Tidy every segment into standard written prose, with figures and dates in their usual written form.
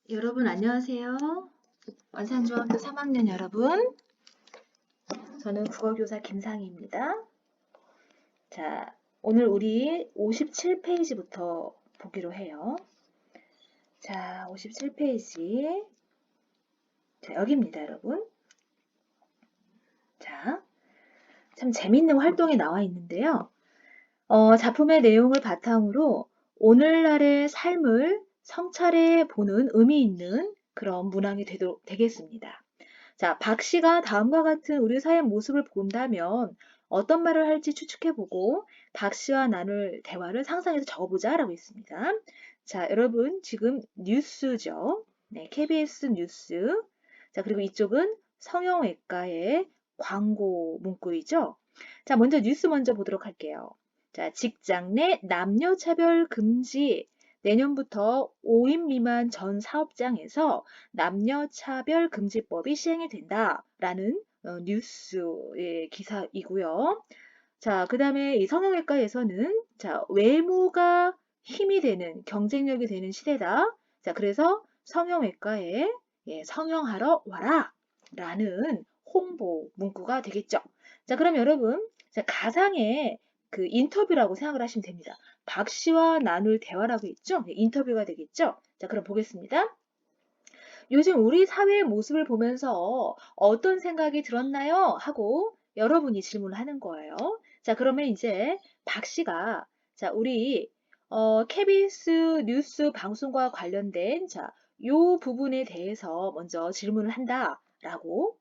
여러분 안녕하세요. 원산중학교 3학년 여러분, 저는 국어교사 김상희입니다. 자, 오늘 우리 57페이지부터 보기로 해요. 자, 57페이지. 자, 여기입니다, 여러분. 자, 참 재밌는 활동이 나와 있는데요. 작품의 내용을 바탕으로 오늘날의 삶을 성찰해 보는 의미 있는 그런 문항이 되겠습니다. 자, 박 씨가 다음과 같은 우리 사회의 모습을 본다면 어떤 말을 할지 추측해보고 박 씨와 나눌 대화를 상상해서 적어보자 라고 했습니다. 자, 여러분 지금 뉴스죠. 네, KBS 뉴스. 자, 그리고 이쪽은 성형외과의 광고 문구이죠. 자, 먼저 뉴스 먼저 보도록 할게요. 자, 직장 내 남녀차별 금지. 내년부터 5인 미만 전 사업장에서 남녀차별 금지법이 시행이 된다라는 뉴스의 기사이고요. 자, 그 다음에 이 성형외과에서는 자, 외모가 힘이 되는 경쟁력이 되는 시대다. 자, 그래서 성형외과에 성형하러 와라 라는 홍보 문구가 되겠죠. 자, 그럼 여러분, 자, 가상의 그 인터뷰라고 생각을 하시면 됩니다. 박 씨와 나눌 대화라고 했죠? 인터뷰가 되겠죠? 자, 그럼 보겠습니다. 요즘 우리 사회의 모습을 보면서 어떤 생각이 들었나요? 하고 여러분이 질문을 하는 거예요. 자, 그러면 이제 박 씨가 자, 우리 KBS 뉴스 방송과 관련된 자, 요 부분에 대해서 먼저 질문을 한다라고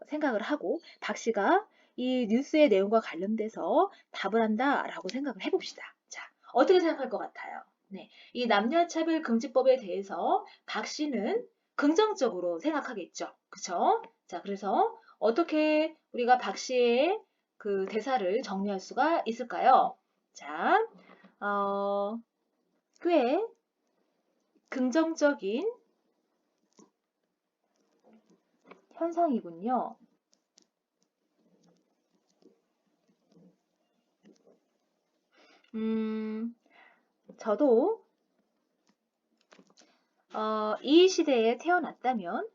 생각을 하고 박 씨가 이 뉴스의 내용과 관련돼서 답을 한다라고 생각을 해봅시다. 자, 어떻게 생각할 것 같아요? 네, 이 남녀차별 금지법에 대해서 박 씨는 긍정적으로 생각하겠죠. 그쵸? 자, 그래서 어떻게 우리가 박 씨의 그 대사를 정리할 수가 있을까요? 자, 꽤 긍정적인 현상이군요. 저도 이 시대에 태어났다면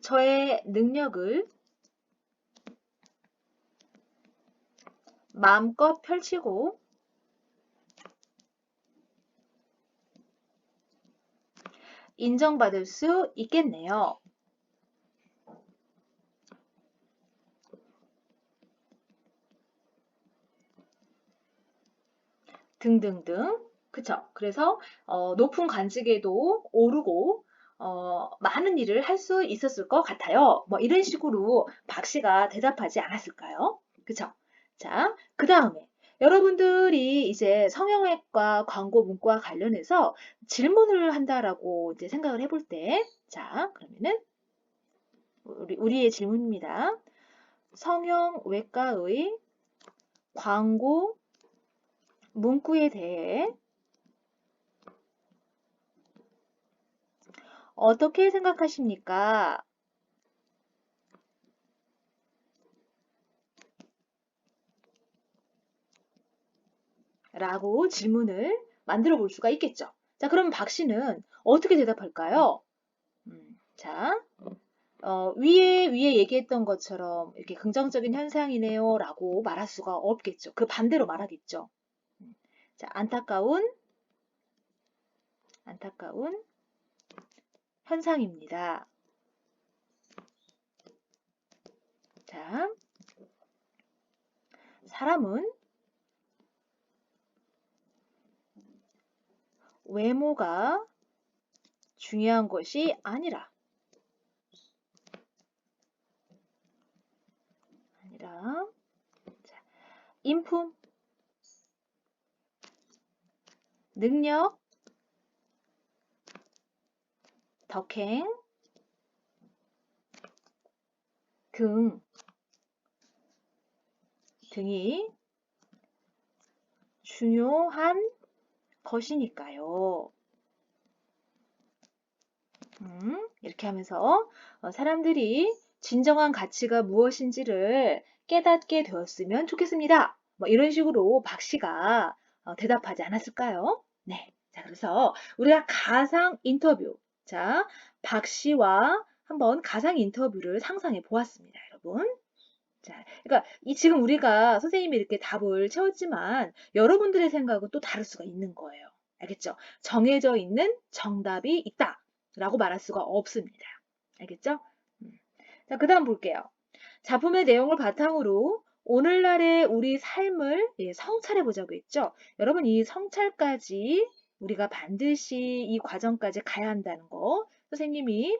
저의 능력을 마음껏 펼치고 인정받을 수 있겠네요. 등등등. 그쵸? 그래서 높은 관직에도 오르고 많은 일을 할 수 있었을 것 같아요. 뭐 이런 식으로 박 씨가 대답하지 않았을까요? 그쵸? 자, 그 다음에 여러분들이 이제 성형외과 광고 문구와 관련해서 질문을 한다라고 이제 생각을 해볼 때, 자, 그러면은 우리의 질문입니다. 성형외과의 광고 문구에 대해 어떻게 생각하십니까? 라고 질문을 만들어 볼 수가 있겠죠. 자, 그럼 박 씨는 어떻게 대답할까요? 자, 위에 얘기했던 것처럼 이렇게 긍정적인 현상이네요 라고 말할 수가 없겠죠. 그 반대로 말하겠죠. 자, 안타까운 현상입니다. 자, 사람은 외모가 중요한 것이 아니라 자, 인품, 능력, 덕행 등이 중요한 것이니까요. 이렇게 하면서 사람들이 진정한 가치가 무엇인지를 깨닫게 되었으면 좋겠습니다. 뭐 이런 식으로 박 씨가 대답하지 않았을까요? 네. 자, 그래서 우리가 가상 인터뷰. 자, 박 씨와 한번 가상 인터뷰를 상상해 보았습니다, 여러분. 자, 그러니까 지금 우리가 선생님이 이렇게 답을 채웠지만 여러분들의 생각은 또 다를 수가 있는 거예요. 알겠죠? 정해져 있는 정답이 있다라고 말할 수가 없습니다. 알겠죠? 자, 그 다음 볼게요. 작품의 내용을 바탕으로 오늘날의 우리 삶을 성찰해 보자고 했죠. 여러분, 이 성찰까지 우리가 반드시 이 과정까지 가야 한다는 거 선생님이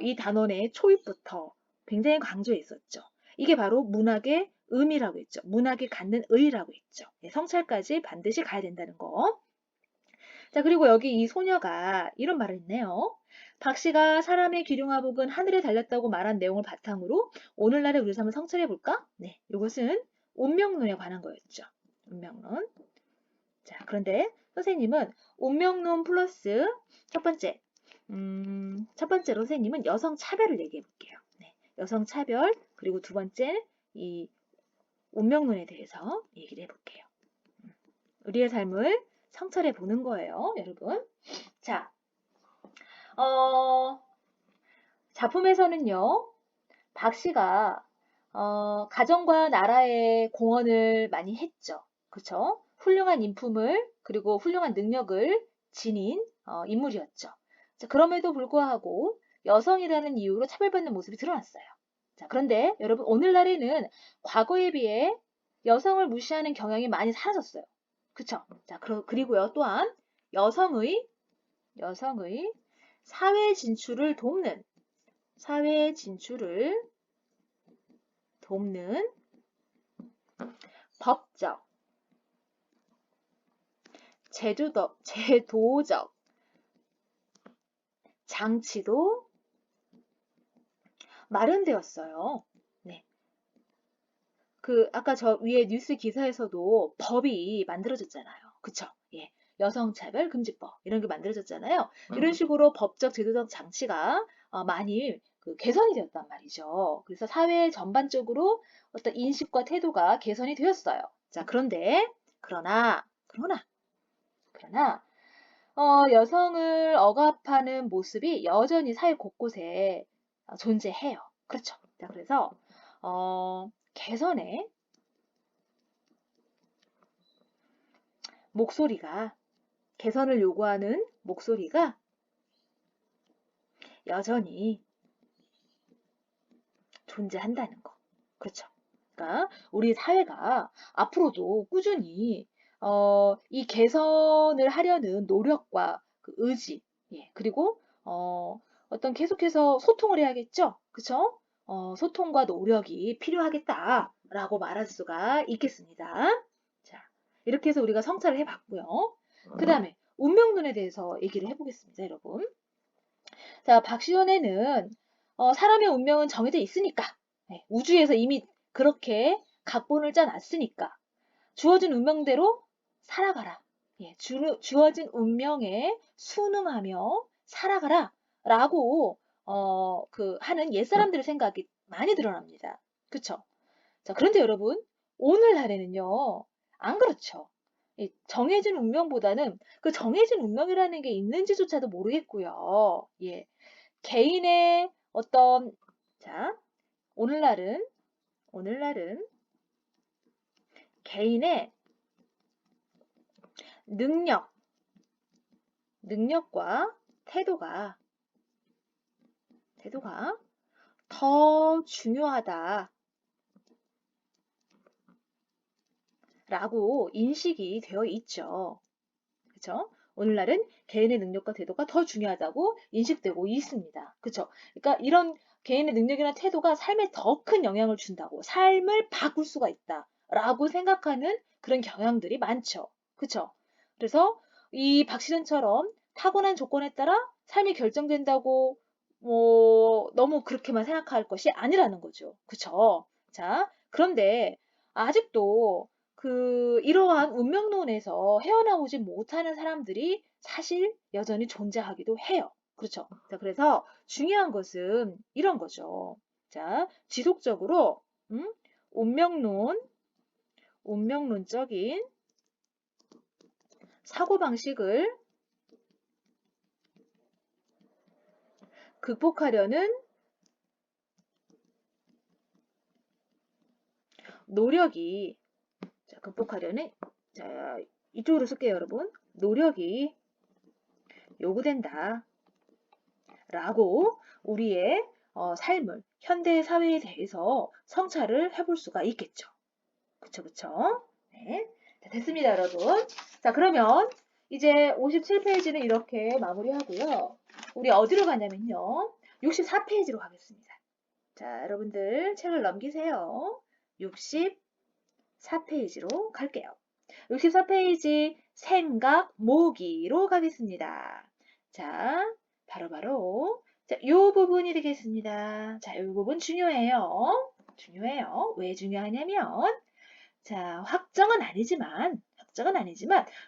이 단원의 초입부터 굉장히 강조했었죠. 이게 바로 문학의 의미라고 했죠. 문학이 갖는 의의라고 했죠. 성찰까지 반드시 가야 된다는 거. 자, 그리고 여기 이 소녀가 이런 말을 했네요. 박 씨가 사람의 기륭화복은 하늘에 달렸다고 말한 내용을 바탕으로 오늘날의 우리 삶을 성찰해 볼까? 네, 이것은 운명론에 관한 거였죠. 운명론. 자, 그런데 선생님은 운명론 플러스 첫 번째, 첫 번째로 선생님은 여성 차별을 얘기해 볼게요. 네, 여성 차별 그리고 두 번째 이 운명론에 대해서 얘기를 해볼게요. 우리의 삶을 성찰해 보는 거예요, 여러분. 자, 작품에서는요, 박 씨가 가정과 나라에 공헌을 많이 했죠. 그쵸? 훌륭한 인품을 그리고 훌륭한 능력을 지닌 인물이었죠. 자, 그럼에도 불구하고 여성이라는 이유로 차별받는 모습이 드러났어요. 자, 그런데 여러분 오늘날에는 과거에 비해 여성을 무시하는 경향이 많이 사라졌어요. 그쵸? 자, 그리고요 또한 여성의 사회 진출을 돕는 법적, 제도적 장치도 마련되었어요. 네. 아까 저 위에 뉴스 기사에서도 법이 만들어졌잖아요. 그쵸? 예. 여성차별 금지법 이런 게 만들어졌잖아요. 이런 식으로 법적 제도적 장치가 많이 개선이 되었단 말이죠. 그래서 사회 전반적으로 어떤 인식과 태도가 개선이 되었어요. 자, 그러나 여성을 억압하는 모습이 여전히 사회 곳곳에 존재해요. 그렇죠. 자, 그래서 개선의 개선을 요구하는 목소리가 여전히 존재한다는 거. 그렇죠. 그러니까 우리 사회가 앞으로도 꾸준히 이 개선을 하려는 노력과 그 의지, 예, 그리고 어떤 계속해서 소통을 해야겠죠. 그렇죠? 소통과 노력이 필요하겠다라고 말할 수가 있겠습니다. 자, 이렇게 해서 우리가 성찰을 해봤고요. 그 다음에 운명론에 대해서 얘기를 해보겠습니다, 여러분. 자, 박시연에는 사람의 운명은 정해져 있으니까 네, 우주에서 이미 그렇게 각본을 짜놨으니까 주어진 운명대로 살아가라. 예, 주어진 운명에 순응하며 살아가라. 라고 하는 옛사람들의 생각이 많이 드러납니다. 그쵸? 자, 그런데 여러분 오늘날에는요 안 그렇죠. 정해진 운명보다는 그 정해진 운명이라는 게 있는지조차도 모르겠고요. 예, 개인의 자, 오늘날은 개인의 능력과 태도가 더 중요하다라고 인식이 되어 있죠. 그렇죠? 오늘날은 개인의 능력과 태도가 더 중요하다고 인식되고 있습니다. 그렇죠? 그러니까 이런 개인의 능력이나 태도가 삶에 더 큰 영향을 준다고 삶을 바꿀 수가 있다라고 생각하는 그런 경향들이 많죠. 그렇죠? 그래서 이 박시련처럼 타고난 조건에 따라 삶이 결정된다고 너무 그렇게만 생각할 것이 아니라는 거죠. 그쵸? 자, 그런데 아직도 이러한 운명론에서 헤어나오지 못하는 사람들이 사실 여전히 존재하기도 해요. 그렇죠? 자, 그래서 중요한 것은 이런 거죠. 자, 지속적으로, 운명론적인 사고방식을 극복하려는 노력이, 자, 극복하려는, 자, 이쪽으로 쓸게요, 여러분. 노력이 요구된다. 라고 우리의 삶을, 현대 사회에 대해서 성찰을 해볼 수가 있겠죠. 그쵸, 그쵸? 네. 자, 됐습니다, 여러분. 자, 그러면 이제 57페이지는 이렇게 마무리하고요. 우리 어디로 가냐면요. 64페이지로 가겠습니다. 자, 여러분들 책을 넘기세요. 64페이지로 갈게요. 64페이지 생각 모으기로 가겠습니다. 자, 바로바로 자, 요 부분이 되겠습니다. 자, 요 부분 중요해요. 중요해요. 왜 중요하냐면 자, 확정은 아니지만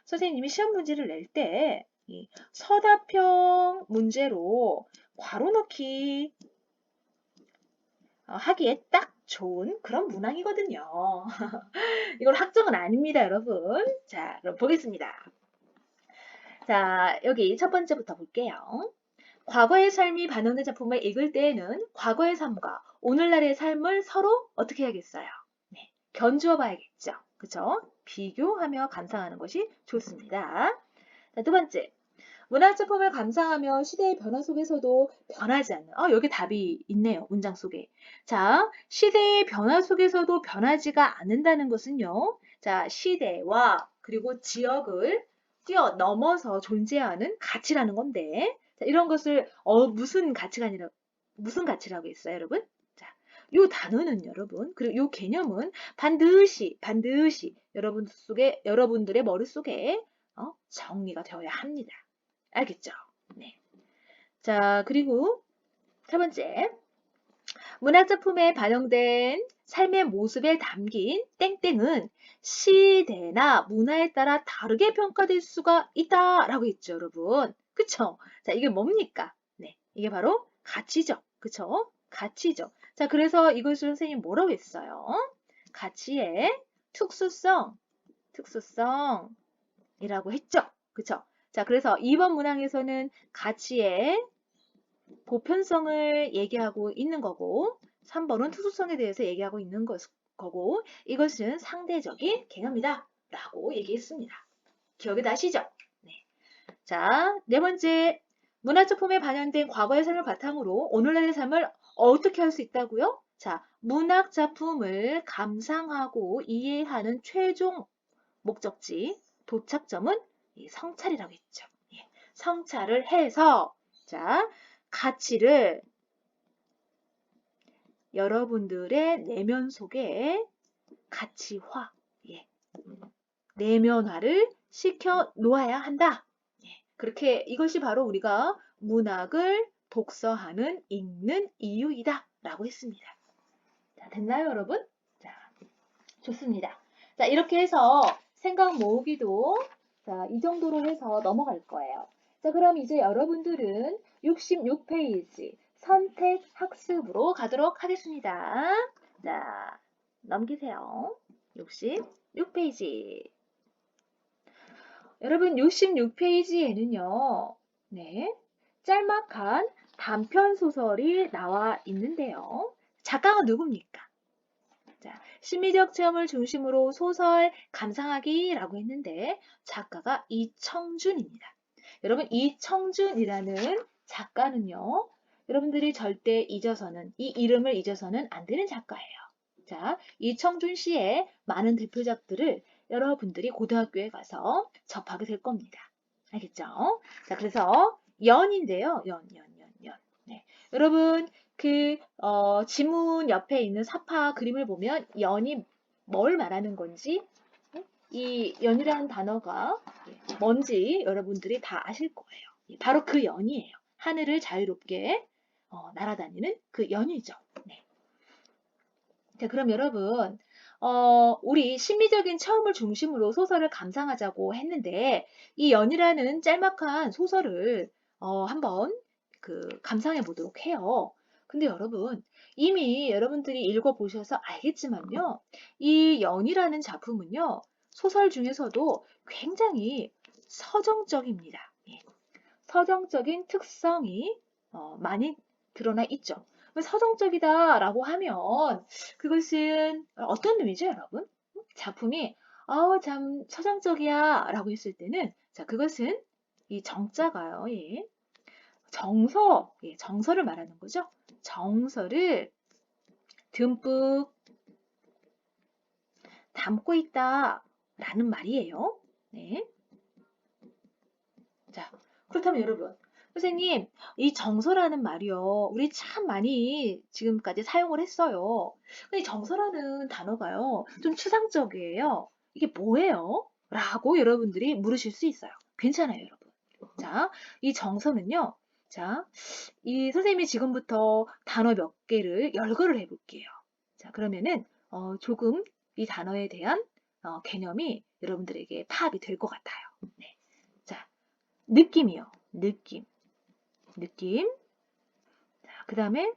선생님이 시험 문제를 낼 때 이 서답형 문제로 괄호 넣기 하기에 딱 좋은 그런 문항이거든요. 이건 확정은 아닙니다, 여러분. 자, 그럼 보겠습니다. 자, 여기 첫 번째부터 볼게요. 과거의 삶이 반영된 작품을 읽을 때에는 과거의 삶과 오늘날의 삶을 서로 어떻게 해야겠어요? 네, 견주어 봐야겠죠. 그쵸? 비교하며 감상하는 것이 좋습니다. 자, 두 번째. 문학작품을 감상하며 시대의 변화 속에서도 변하지 않는, 여기 답이 있네요. 문장 속에. 자, 시대의 변화 속에서도 변하지가 않는다는 것은요. 자, 시대와 그리고 지역을 뛰어넘어서 존재하는 가치라는 건데, 자, 이런 것을 무슨 가치라고 했어요, 여러분? 자, 요 단어는 여러분, 그리고 요 개념은 반드시 여러분들의 머릿속에 정리가 되어야 합니다. 알겠죠? 네. 자, 그리고 세 번째. 문학작품에 반영된 삶의 모습에 담긴 땡땡은 시대나 문화에 따라 다르게 평가될 수가 있다라고 했죠, 여러분. 그쵸? 자, 이게 뭡니까? 네. 이게 바로 가치죠. 그쵸? 가치죠. 자, 그래서 이것을 선생님 뭐라고 했어요? 가치의 특수성이라고 했죠. 그쵸? 자, 그래서 2번 문항에서는 가치의 보편성을 얘기하고 있는 거고 3번은 특수성에 대해서 얘기하고 있는 거고 이것은 상대적인 개념이다 라고 얘기했습니다. 기억이 나시죠? 네. 자, 네 번째. 문화작품에 반영된 과거의 삶을 바탕으로 오늘날의 삶을 어떻게 할 수 있다고요? 자, 문학작품을 감상하고 이해하는 최종 목적지, 도착점은 성찰이라고 했죠. 예, 성찰을 해서 자, 가치를 여러분들의 내면 속에 가치화, 내면화를 시켜 놓아야 한다. 그렇게 이것이 바로 우리가 문학을 독서하는, 읽는 이유이다 라고 했습니다. 자, 됐나요, 여러분? 자, 좋습니다. 자, 이렇게 해서 생각 모으기도 자, 이 정도로 해서 넘어갈 거예요. 자, 그럼 이제 여러분들은 66페이지 선택 학습으로 가도록 하겠습니다. 자, 넘기세요. 66페이지. 여러분, 66페이지에는요, 네, 짤막한 단편 소설이 나와 있는데요. 작가가 누굽니까? 자, 심리적 체험을 중심으로 소설 감상하기라고 했는데 작가가 이청준입니다. 여러분 이청준이라는 작가는요. 여러분들이 절대 잊어서는 이 이름을 잊어서는 안 되는 작가예요. 자, 이청준 씨의 많은 대표작들을 여러분들이 고등학교에 가서 접하게 될 겁니다. 알겠죠? 자, 그래서 연인데요. 연. 네. 여러분 지문 옆에 있는 사파 그림을 보면 연이 뭘 말하는 건지 이 연이라는 단어가 뭔지 여러분들이 다 아실 거예요. 바로 그 연이에요. 하늘을 자유롭게 날아다니는 그 연이죠. 네. 자, 그럼 여러분 우리 심리적인 체험을 중심으로 소설을 감상하자고 했는데 이 연이라는 짤막한 소설을 한번 감상해 보도록 해요. 근데 여러분, 이미 여러분들이 읽어보셔서 알겠지만요. 이 연이라는 작품은요. 소설 중에서도 굉장히 서정적입니다. 예, 서정적인 특성이 많이 드러나 있죠. 서정적이다라고 하면 그것은 어떤 의미죠, 여러분? 작품이 참 서정적이야 라고 했을 때는 자, 그것은 이 정자가요. 예. 정서를 말하는 거죠. 정서를 듬뿍 담고 있다라는 말이에요. 네. 자, 그렇다면 여러분, 선생님, 이 정서라는 말이요. 우리 참 많이 지금까지 사용을 했어요. 근데 정서라는 단어가요. 좀 추상적이에요. 이게 뭐예요? 라고 여러분들이 물으실 수 있어요. 괜찮아요, 여러분. 자, 이 정서는요. 자, 이 선생님이 지금부터 단어 몇 개를 열거를 해볼게요. 자, 그러면은 조금 이 단어에 대한 개념이 여러분들에게 파악이 될 것 같아요. 네. 자, 느낌이요. 느낌. 자, 그 다음에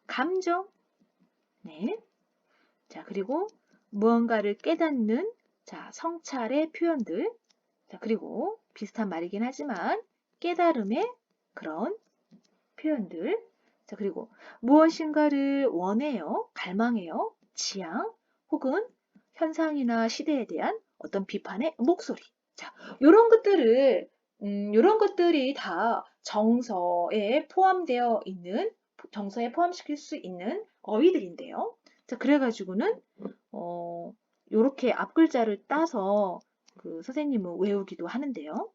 감정. 네. 자, 그리고 무언가를 깨닫는 자, 성찰의 표현들. 자, 그리고 비슷한 말이긴 하지만 깨달음의 그런 표현들. 자, 그리고 무엇인가를 원해요, 갈망해요, 지향, 혹은 현상이나 시대에 대한 어떤 비판의 목소리. 자, 요런 것들이 다 정서에 포함시킬 수 있는 어휘들인데요. 자, 그래가지고는, 요렇게 앞글자를 따서 그 선생님은 외우기도 하는데요.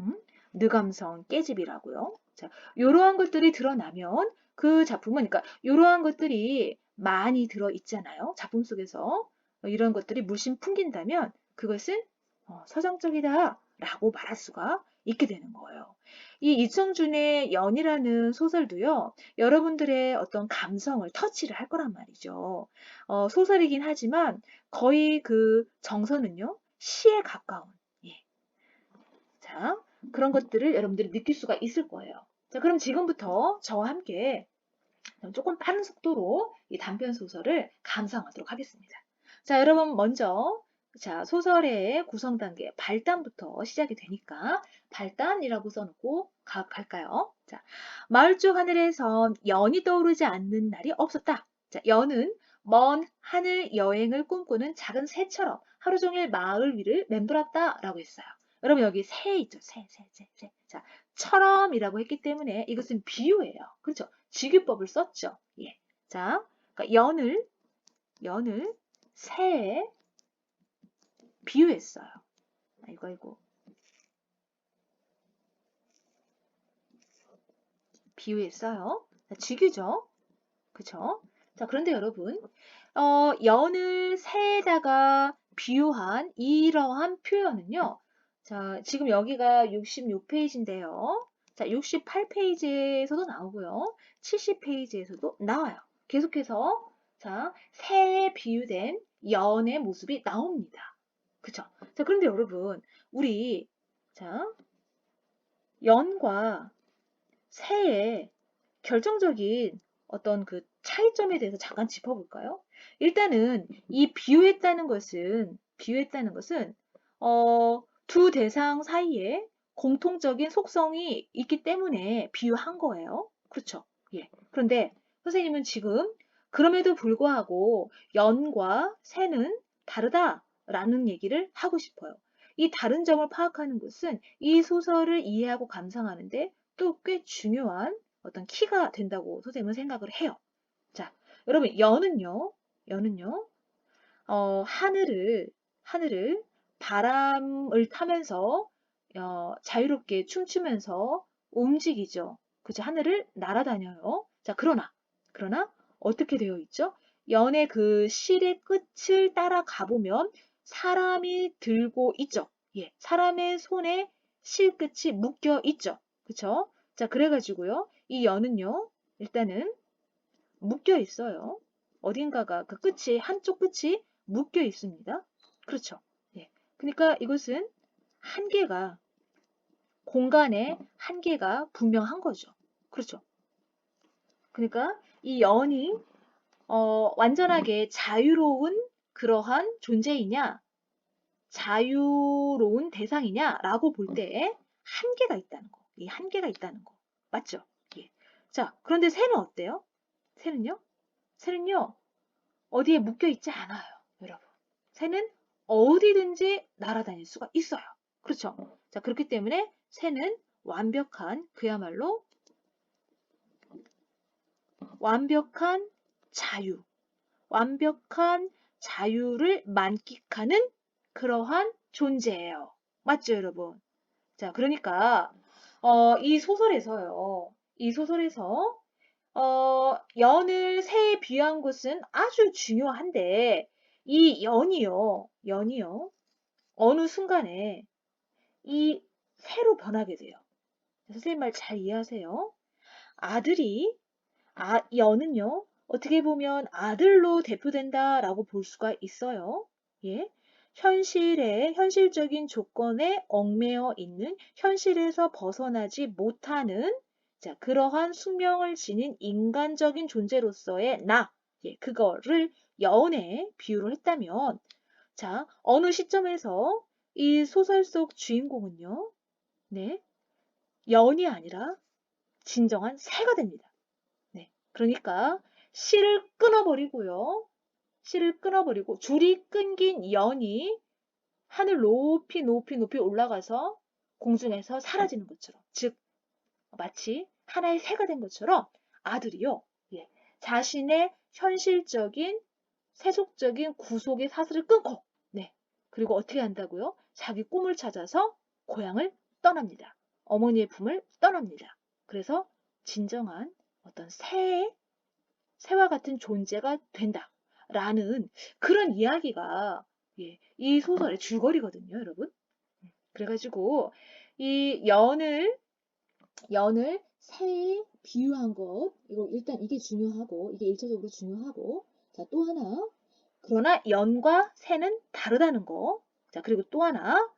음? 느감성 깨집이라고요. 자, 이러한 것들이 드러나면 그 작품은, 그러니까 이러한 것들이 많이 들어 있잖아요. 작품 속에서 이런 것들이 물씬 풍긴다면 그것은 서정적이다라고 말할 수가 있게 되는 거예요. 이 이청준의 연이라는 소설도요, 여러분들의 어떤 감성을 터치를 할 거란 말이죠. 소설이긴 하지만 거의 그 정서는요, 시에 가까운. 예. 자, 그런 것들을 여러분들이 느낄 수가 있을 거예요. 자, 그럼 지금부터 저와 함께 조금 빠른 속도로 이 단편 소설을 감상하도록 하겠습니다. 자, 여러분 먼저 자, 소설의 구성 단계 발단부터 시작이 되니까 발단이라고 써놓고 갈까요? 자, 마을 쪽 하늘에선 연이 떠오르지 않는 날이 없었다. 자, 연은 먼 하늘 여행을 꿈꾸는 작은 새처럼 하루 종일 마을 위를 맴돌았다라고 했어요. 여러분 여기 새 있죠? 새. 자, 처럼이라고 했기 때문에 이것은 비유예요. 그렇죠? 직유법을 썼죠. 예. 자, 그러니까 연을 새에 비유했어요. 아이고. 비유했어요. 자, 직유죠. 그쵸? 자, 그런데 여러분, 연을 새에다가 비유한 이러한 표현은요. 자, 지금 여기가 66페이지인데요. 자, 68페이지에서도 나오고요. 70페이지에서도 나와요. 계속해서 자, 새에 비유된 연의 모습이 나옵니다. 그쵸? 자, 그런데 여러분, 우리 자, 연과 새의 결정적인 어떤 그 차이점에 대해서 잠깐 짚어볼까요? 일단은 이 비유했다는 것은 두 대상 사이에 공통적인 속성이 있기 때문에 비유한 거예요. 그렇죠? 예. 그런데 선생님은 지금 그럼에도 불구하고 연과 새는 다르다라는 얘기를 하고 싶어요. 이 다른 점을 파악하는 것은 이 소설을 이해하고 감상하는데 또 꽤 중요한 어떤 키가 된다고 선생님은 생각을 해요. 자, 여러분, 연은요, 하늘을 바람을 타면서, 자유롭게 춤추면서 움직이죠. 그죠? 하늘을 날아다녀요. 자, 그러나, 어떻게 되어 있죠? 연의 그 실의 끝을 따라가 보면 사람이 들고 있죠. 예, 사람의 손에 실 끝이 묶여 있죠. 그쵸? 자, 그래가지고요, 이 연은요, 일단은 묶여 있어요. 어딘가가 그 끝이, 한쪽 끝이 묶여 있습니다. 그렇죠. 예. 그러니까 이것은 한계가, 공간의 한계가 분명한 거죠. 그렇죠. 그러니까 이 연이 완전하게 자유로운 그러한 존재이냐, 자유로운 대상이냐라고 볼 때 한계가 있다는 거. 이 한계가 있다는 거. 맞죠? 예. 자, 그런데 새는 어때요? 새는요? 새는요, 어디에 묶여 있지 않아요, 여러분. 새는 어디든지 날아다닐 수가 있어요. 그렇죠? 자, 그렇기 때문에 새는 그야말로 완벽한 자유, 완벽한 자유를 만끽하는 그러한 존재예요. 맞죠, 여러분? 자, 그러니까 이 소설에서 연을 새에 비유한 것은 아주 중요한데 이 연이요, 어느 순간에 이 새로 변하게 돼요. 선생님 말 잘 이해하세요? 아들이 연은요, 어떻게 보면 아들로 대표된다라고 볼 수가 있어요. 예. 현실적인 조건에 얽매여 있는 현실에서 벗어나지 못하는 자, 그러한 숙명을 지닌 인간적인 존재로서의 예, 그거를 여운에 비유를 했다면, 자, 어느 시점에서 이 소설 속 주인공은요, 네, 여운이 아니라 진정한 새가 됩니다. 네. 그러니까 씨를 끊어버리고 줄이 끊긴 연이 하늘 높이 올라가서 공중에서 사라지는 것처럼, 즉 마치 하나의 새가 된 것처럼 아들이요, 예, 자신의 현실적인 세속적인 구속의 사슬을 끊고, 네, 그리고 어떻게 한다고요? 자기 꿈을 찾아서 고향을 떠납니다. 어머니의 품을 떠납니다. 그래서 진정한 어떤 새와 같은 존재가 된다라는 그런 이야기가, 예, 이 소설의 줄거리거든요, 여러분. 그래가지고 이 연을 새에 비유한 것, 일단 이게 중요하고, 이게 일차적으로 중요하고, 자, 또 하나, 그러나 연과 새는 다르다는 거. 자, 그리고 또 하나,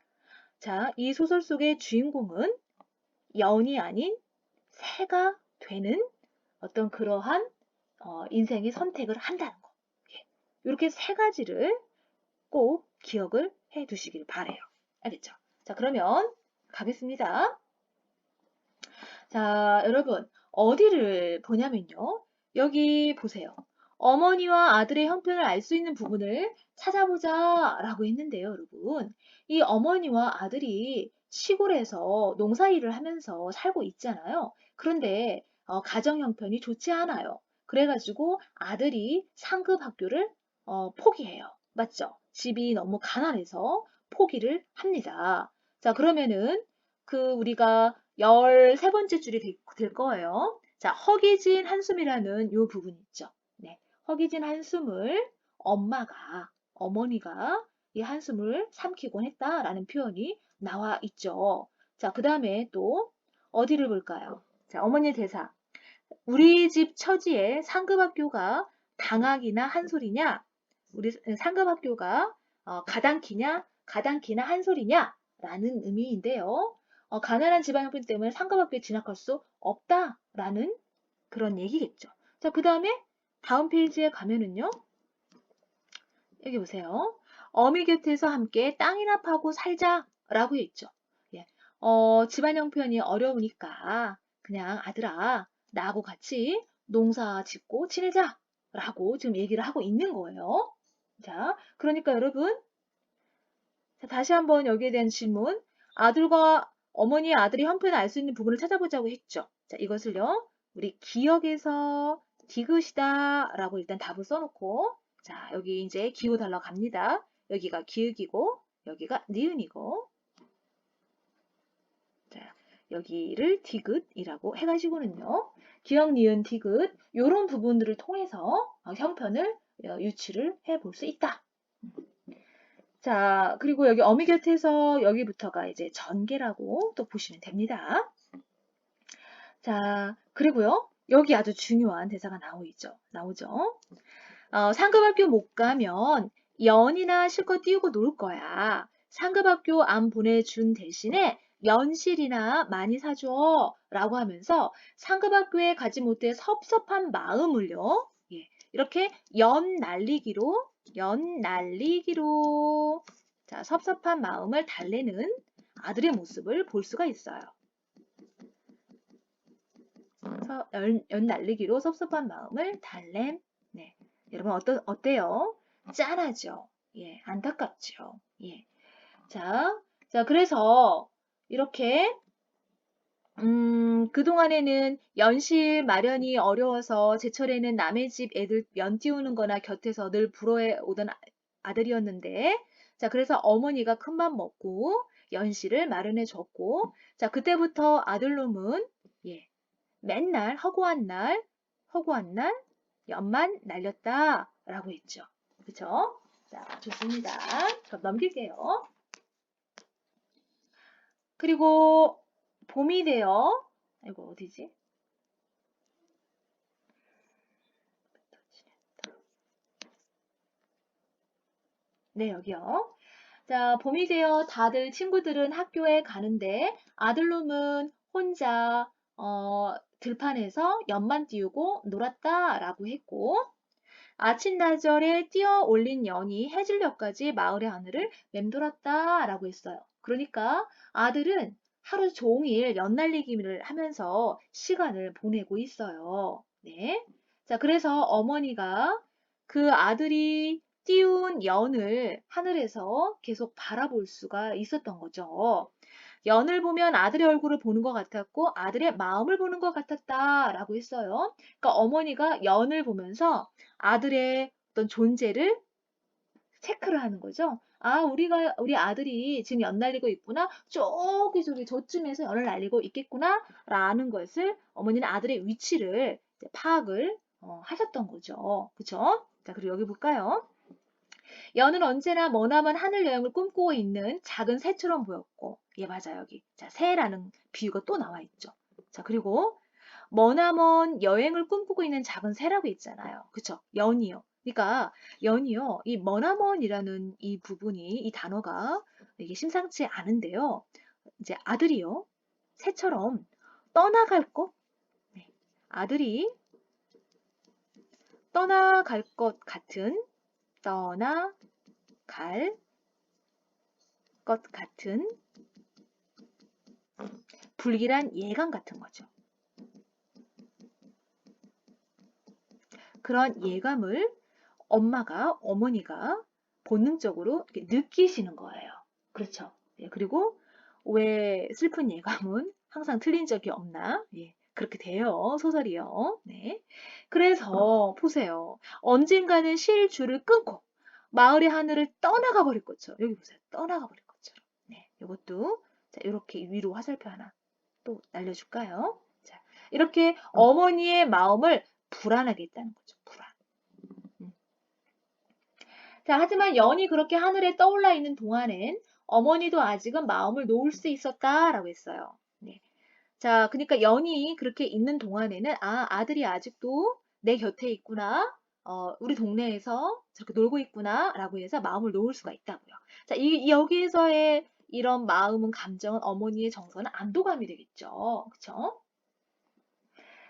자, 이 소설 속의 주인공은 연이 아닌 새가 되는 어떤 그러한 인생의 선택을 한다는 거. 예. 이렇게 세 가지를 꼭 기억을 해 두시길 바래요. 알겠죠? 자, 그러면 가겠습니다. 자, 여러분, 어디를 보냐면요. 여기 보세요. 어머니와 아들의 형편을 알 수 있는 부분을 찾아보자 라고 했는데요, 여러분. 이 어머니와 아들이 시골에서 농사일을 하면서 살고 있잖아요. 그런데 가정 형편이 좋지 않아요. 그래가지고 아들이 상급 학교를 포기해요. 맞죠? 집이 너무 가난해서 포기를 합니다. 자, 그러면은 우리가 13번째 줄이 될 거예요. 자, 허기진 한숨이라는 요 부분 있죠. 네. 허기진 한숨을 어머니가 이 한숨을 삼키곤 했다라는 표현이 나와 있죠. 자, 그 다음에 또 어디를 볼까요? 자, 어머니 대사. 우리 집 처지에 상급학교가 당학이나 한솔이냐? 우리 상급학교가 가당키나 한솔이냐? 라는 의미인데요. 가난한 집안 형편 때문에 상급학교에 진학할 수 없다라는 그런 얘기겠죠. 자, 그 다음에 다음 페이지에 가면은요. 여기 보세요. 어미 곁에서 함께 땅이나 파고 살자라고 했죠. 예. 집안 형편이 어려우니까 그냥 아들아 나하고 같이 농사 짓고 지내자라고 지금 얘기를 하고 있는 거예요. 자, 그러니까 여러분, 자, 다시 한번 여기에 대한 질문. 어머니의 아들이 형편을 알 수 있는 부분을 찾아보자고 했죠. 자, 이것을요, 우리 기억에서 디귿이다 라고 일단 답을 써놓고, 자, 여기 이제 기호 달러 갑니다. 여기가 기역이고, 여기가 니은이고, 자, 여기를 디귿이라고 해가지고는요, 기역, 니은, 디귿, 요런 부분들을 통해서 형편을 유추를 해볼 수 있다. 자, 그리고 여기 어미 곁에서 여기부터가 이제 전개라고 또 보시면 됩니다. 자, 그리고요, 여기 아주 중요한 대사가 나오죠. 상급학교 못 가면 연이나 실컷 띄우고 놀 거야. 상급학교 안 보내준 대신에 연실이나 많이 사줘 라고 하면서 상급학교에 가지 못해 섭섭한 마음을요. 예, 이렇게 연 날리기로 자, 섭섭한 마음을 달래는 아들의 모습을 볼 수가 있어요. 연 날리기로 섭섭한 마음을 달램. 네. 여러분 어때요? 짠하죠? 예, 안타깝죠? 예. 자, 그래서 이렇게 그동안에는 연실 마련이 어려워서 제철에는 남의 집 애들 면 띄우는 거나 곁에서 늘 부러워 오던 아들이었는데, 자, 그래서 어머니가 큰맘 먹고 연실을 마련해 줬고, 자, 그때부터 아들놈은, 예, 맨날 허구한 날, 연만 날렸다 라고 했죠. 그쵸? 자, 좋습니다. 저 넘길게요. 그리고 봄이 되어, 이거 어디지? 네, 여기요. 자, 봄이 되어 다들 친구들은 학교에 가는데 아들놈은 혼자 들판에서 연만 띄우고 놀았다라고 했고, 아침나절에 뛰어 올린 연이 해질녘까지 마을의 하늘을 맴돌았다라고 했어요. 그러니까 아들은 하루 종일 연날리기를 하면서 시간을 보내고 있어요. 네. 자, 그래서 어머니가 그 아들이 띄운 연을 하늘에서 계속 바라볼 수가 있었던 거죠. 연을 보면 아들의 얼굴을 보는 것 같았고 아들의 마음을 보는 것 같았다라고 했어요. 그러니까 어머니가 연을 보면서 아들의 어떤 존재를 체크를 하는 거죠. 아, 우리 아들이 지금 연 날리고 있구나. 저기 저쯤에서 연을 날리고 있겠구나. 라는 것을 어머니는 아들의 위치를 이제 파악을 하셨던 거죠. 그쵸? 자, 그리고 여기 볼까요? 연은 언제나 머나먼 하늘 여행을 꿈꾸고 있는 작은 새처럼 보였고, 예, 맞아요, 여기. 자, 새라는 비유가 또 나와 있죠. 자, 그리고 머나먼 여행을 꿈꾸고 있는 작은 새라고 있잖아요. 그쵸? 연이요. 그러니까 연이요. 이 머나먼이라는 이 부분이, 이 단어가 이게 심상치 않은데요. 이제 아들이요. 새처럼 떠나갈 것? 네. 아들이 떠나갈 것 같은, 떠나갈 것 같은 불길한 예감 같은 거죠. 그런 예감을 어머니가 본능적으로 이렇게 느끼시는 거예요. 그렇죠. 예, 그리고 왜 슬픈 예감은 항상 틀린 적이 없나? 예, 그렇게 돼요. 소설이요. 네. 그래서 보세요. 언젠가는 실 줄을 끊고 마을의 하늘을 떠나가 버릴 것처럼. 여기 보세요. 떠나가 버릴 것처럼. 네. 이것도 자, 이렇게 위로 화살표 하나 또 날려줄까요? 자, 이렇게 어머니의 마음을 불안하게 했다는 거죠. 불안. 자, 하지만 연이 그렇게 하늘에 떠올라 있는 동안엔 어머니도 아직은 마음을 놓을 수 있었다라고 했어요. 네. 자, 그러니까 연이 그렇게 있는 동안에는 아, 아들이 아직도 내 곁에 있구나. 우리 동네에서 저렇게 놀고 있구나라고 해서 마음을 놓을 수가 있다고요. 자, 여기에서의 이런 마음은 감정은 어머니의 정서는 안도감이 되겠죠. 그쵸?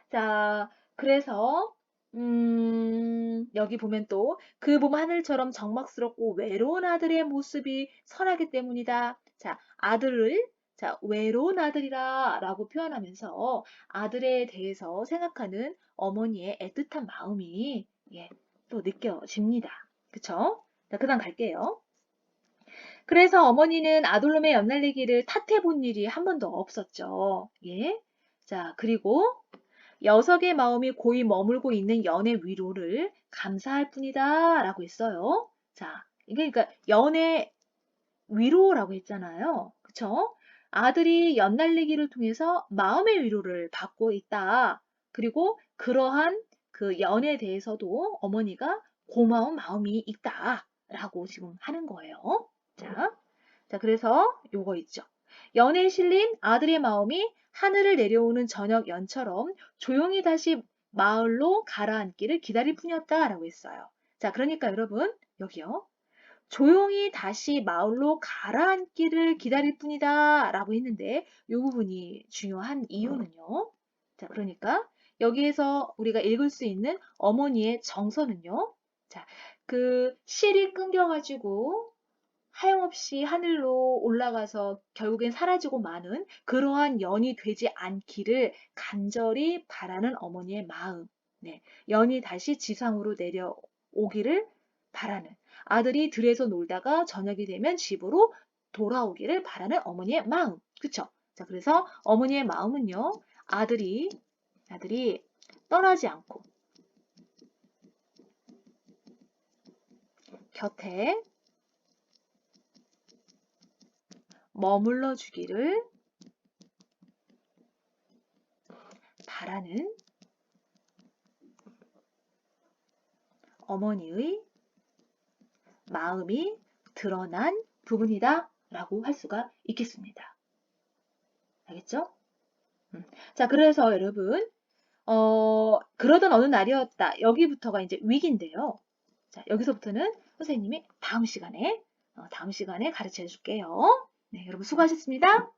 자, 그래서 여기 보면 또 그 봄 하늘처럼 적막스럽고 외로운 아들의 모습이 선하기 때문이다. 자, 아들을 자, 외로운 아들이라 라고 표현하면서 아들에 대해서 생각하는 어머니의 애틋한 마음이 예, 또 느껴집니다. 그쵸? 자, 그다음 갈게요. 그래서 어머니는 아들놈의 연날리기를 탓해 본 일이 한 번도 없었죠. 예. 자, 그리고 녀석의 마음이 고이 머물고 있는 연의 위로를 감사할 뿐이다 라고 했어요. 자, 이게 그러니까 연의 위로라고 했잖아요. 그쵸? 아들이 연 날리기를 통해서 마음의 위로를 받고 있다. 그리고 그러한 그 연에 대해서도 어머니가 고마운 마음이 있다. 라고 지금 하는 거예요. 자, 그래서 요거 있죠. 연에 실린 아들의 마음이 하늘을 내려오는 저녁 연처럼 조용히 다시 마을로 가라앉기를 기다릴 뿐이었다라고 했어요. 자, 그러니까 여러분, 여기요. 조용히 다시 마을로 가라앉기를 기다릴 뿐이다 라고 했는데 이 부분이 중요한 이유는요. 자, 그러니까 여기에서 우리가 읽을 수 있는 어머니의 정서는요. 자, 그 실이 끊겨가지고 하염없이 하늘로 올라가서 결국엔 사라지고 마는 그러한 연이 되지 않기를 간절히 바라는 어머니의 마음. 네, 연이 다시 지상으로 내려오기를 바라는 아들이 들에서 놀다가 저녁이 되면 집으로 돌아오기를 바라는 어머니의 마음. 그쵸? 자, 그래서 어머니의 마음은요, 아들이 떠나지 않고 곁에 머물러 주기를 바라는 어머니의 마음이 드러난 부분이다 라고 할 수가 있겠습니다. 알겠죠? 자, 그래서 여러분, 그러던 어느 날이었다. 여기부터가 이제 위기인데요. 자, 여기서부터는 선생님이 다음 시간에 가르쳐 줄게요. 네, 여러분 수고하셨습니다.